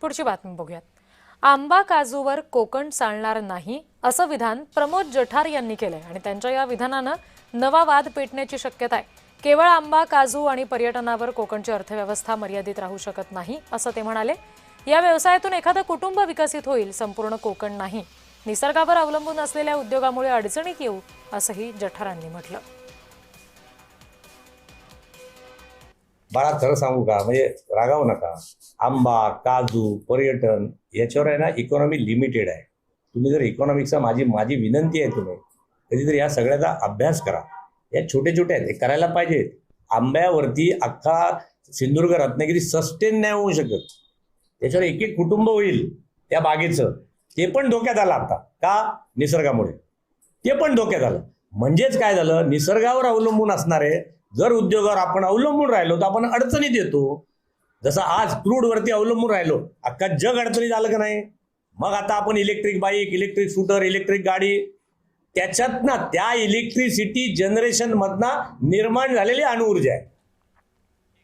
पुढची बातमी बघूयात. आंबा काजूवर कोकण चालणार नाही असं विधान प्रमोद जठार यांनी केलंय आणि त्यांच्या या विधानानं नवा वाद पेटण्याची शक्यता आहे. केवळ आंबा काजू आणि पर्यटनावर कोकणची अर्थव्यवस्था मर्यादित राहू शकत नाही असं ते म्हणाले. या व्यवसायातून एखादं कुटुंब विकसित होईल, संपूर्ण कोकण नाही. निसर्गावर अवलंबून असलेल्या उद्योगामुळे अडचणीत येऊ असंही जठारांनी म्हटलं. बाळा खरं सांगू का, म्हणजे रागावू नका. आंबा, काजू, पर्यटन याच्यावर आहे ना इकॉनॉमी लिमिटेड आहे. तुम्ही जर इकॉनॉमिक्सचा माझी विनंती आहे, तुम्ही कधीतरी या सगळ्याचा अभ्यास करा. या छोटे छोटे आहेत, हे करायला पाहिजेत. आंब्यावरती अख्खा सिंधुदुर्ग रत्नागिरी सस्टेन नाही होऊ शकत. त्याच्यावर एक एक कुटुंब होईल त्या बागेचं. ते पण धोक्यात आलं आता का, निसर्गामुळे. ते पण धोक्यात आलं. म्हणजेच काय झालं, निसर्गावर अवलंबून असणारे जर उद्योगावर आपण अवलंबून राहिलो तर आपण अडचणीत येतो. जसं आज क्रूडवरती अवलंबून राहिलो, अख्खा जग अडचणीत आलं का नाही. मग आता आपण electric bike, electric scooter, electric गाडी, त्याच्यात ना त्या इलेक्ट्रिसिटी जनरेशन मधना निर्माण झालेली अणुऊर्जा आहे.